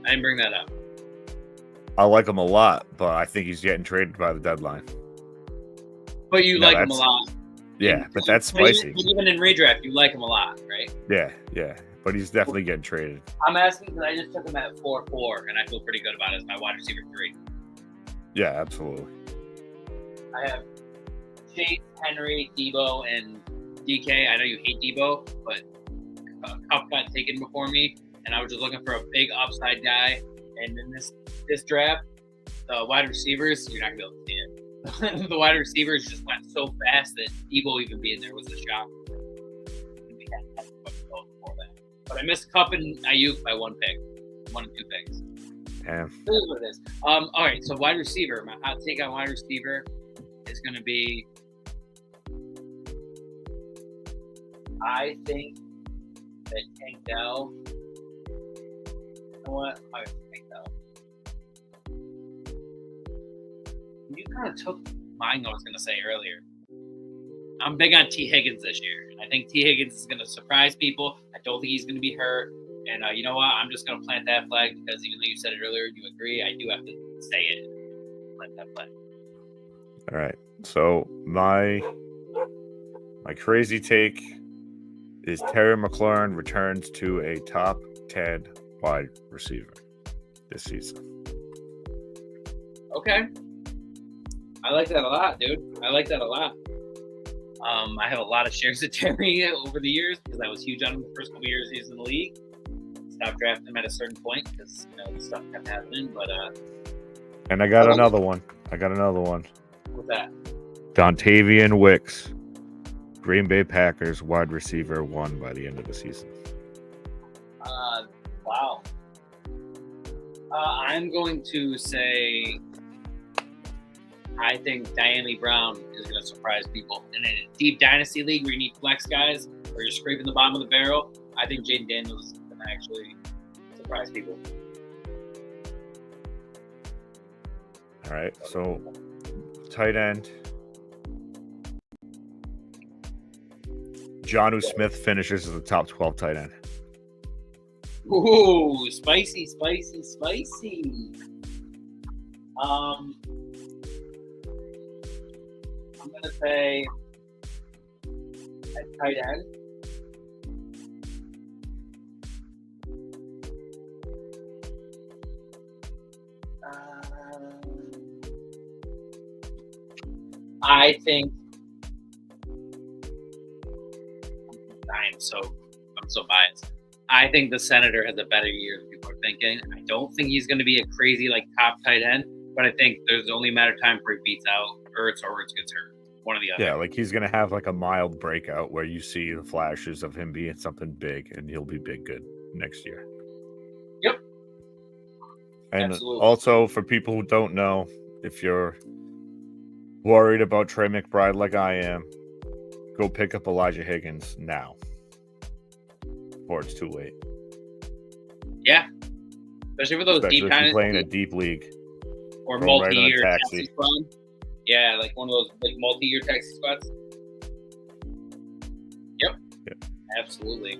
A: I didn't bring that up.
B: I like him a lot, but I think he's getting traded by the deadline.
A: But you like him a lot.
B: Yeah, but that's spicy.
A: Even in redraft, you like him a lot, right?
B: Yeah. But he's definitely getting traded.
A: I'm asking because I just took him at 4-4, and I feel pretty good about it as my wide receiver 3.
B: Yeah, absolutely.
A: I have Chase, Henry, Debo, and DK. I know you hate Debo, but Kupp got taken before me, and I was just looking for a big upside guy. And in this draft, the wide receivers, you're not going to be able to see it. The wide receivers just went so fast that Debo even being there was a shock. We had before that. But I missed Kupp and Ayuk by 1 and 2 picks.
B: Damn.
A: This is what it is. All right, so wide receiver. My hot take on wide receiver is going to be, I think that Tank Dell. You know what? I'm going to Tank Dell. You kind of took mine, I was going to say earlier. I'm big on T. Higgins this year. And I think T. Higgins is going to surprise people. I don't think he's going to be hurt. And you know what? I'm just going to plant that flag because even though you said it earlier and you agree, I do have to say it. Plant that flag.
B: All right. So my crazy take is Terry McLaurin returns to a top 10 wide receiver this season.
A: Okay. I like that a lot, dude. I like that a lot. I have a lot of shares of Terry over the years because I was huge on him the first couple years he was in the league. Stopped drafting him at a certain point because stuff kept happening. But
B: and I got another one.
A: What's that?
B: Dontavian Wicks, Green Bay Packers wide receiver 1 by the end of the season.
A: Wow. I'm going to say I think Diane Brown is going to surprise people. And in a deep Dynasty league where you need flex guys, where you're scraping the bottom of the barrel, I think Jaden Daniels is going to actually surprise people.
B: All right, so tight end. Jonnu Smith finishes as the top 12 tight end.
A: Ooh, spicy. I'm going to say at tight end. I think I'm so biased. I think the Senator has a better year than people are thinking. I don't think he's going to be a crazy top tight end, but I think there's only a matter of time before he beats out Ertz or Ertz gets hurt. One or the other.
B: Yeah, he's going to have a mild breakout where you see the flashes of him being something big, and he'll be good next year.
A: Yep.
B: And
A: absolutely.
B: Also, for people who don't know, if you're worried about Trey McBride like I am, go pick up Elijah Higgins now, before it's too late.
A: Yeah, especially for those deep
B: if you're playing a deep league
A: or multi-year taxi squad. Yeah, one of those multi-year taxi squads. Yep. Absolutely.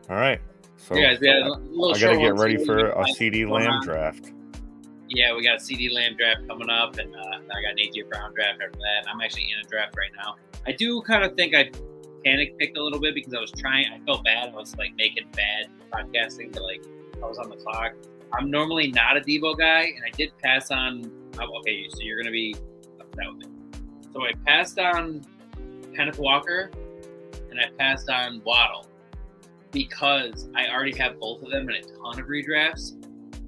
B: All right. So
A: yeah,
B: I gotta get ready for a CD Lamb draft.
A: Yeah, we got a CD Lamb draft coming up, and I got an AJ Brown draft after that. I'm actually in a draft right now. I do kind of think I panic picked a little bit because I felt bad. I was like making bad podcasting, but like I was on the clock. I'm normally not a Debo guy, and I did pass on. Okay, so you're gonna be upset with me. So I passed on Kenneth Walker, and I passed on Waddle because I already have both of them in a ton of redrafts,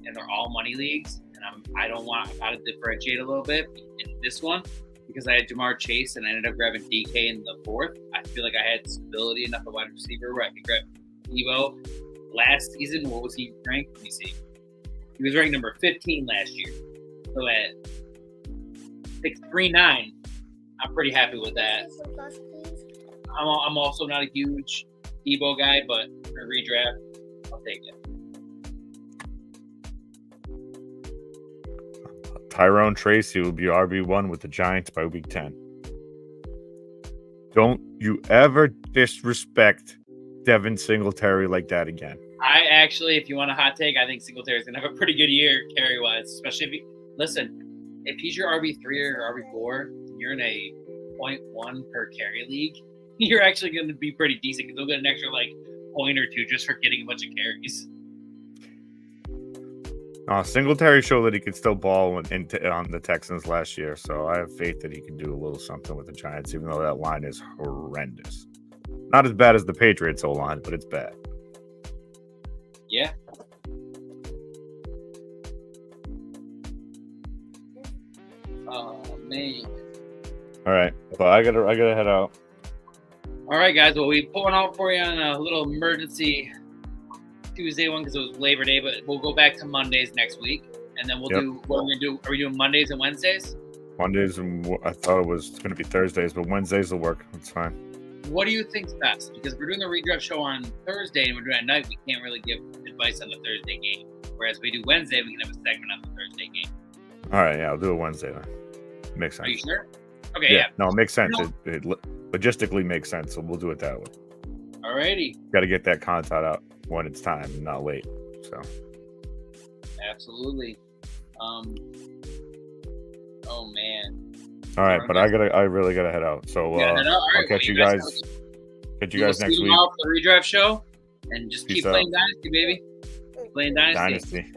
A: and they're all money leagues. And I gotta differentiate a little bit in this one because I had Jamar Chase and I ended up grabbing DK in the 4th. I feel like I had stability enough at wide receiver where I could grab Debo. Last season, what was he ranked? Let me see. He was ranked number 15 last year. So at 6'3", I'm pretty happy with that. I'm also not a huge Debo guy, but for redraft, I'll take it.
B: Tyrone Tracy will be RB1 with the Giants by week 10. Don't you ever disrespect Devin Singletary like that again.
A: I actually, if you want a hot take, I think Singletary's going to have a pretty good year carry-wise, especially if he's your RB3 or RB4, you're in a 0.1 per carry league, you're actually going to be pretty decent because they'll get an extra point or two just for getting a bunch of carries.
B: Singletary showed that he could still ball on the Texans last year, so I have faith that he can do a little something with the Giants, even though that line is horrendous. Not as bad as the Patriots O-line, but it's bad.
A: Yeah. Oh man.
B: All right, but I gotta head out.
A: All right, guys. Well, we put one out for you on a little emergency Tuesday one because it was Labor Day, but we'll go back to Mondays next week, and then we'll do what we're gonna do. Are we doing Mondays and Wednesdays?
B: Mondays, and I thought it was going to be Thursdays, but Wednesdays will work. It's fine.
A: What do you think's best? Because if we're doing a redraft show on Thursday and we're doing it at night, we can't really give advice on the Thursday game. Whereas we do Wednesday, we can have a segment on the Thursday game.
B: All right, yeah, I'll do it Wednesday then. Makes sense.
A: Are you sure? Okay, yeah.
B: No, it makes sense. It logistically makes sense, so we'll do it that way.
A: All righty.
B: Got to get that content out when it's time, not late. So.
A: Absolutely. Oh man.
B: All right, but I really gotta head out. So I'll catch you guys. Catch you guys next week.
A: For the redraft show, and just keep playing Dynasty, baby. Playing Dynasty.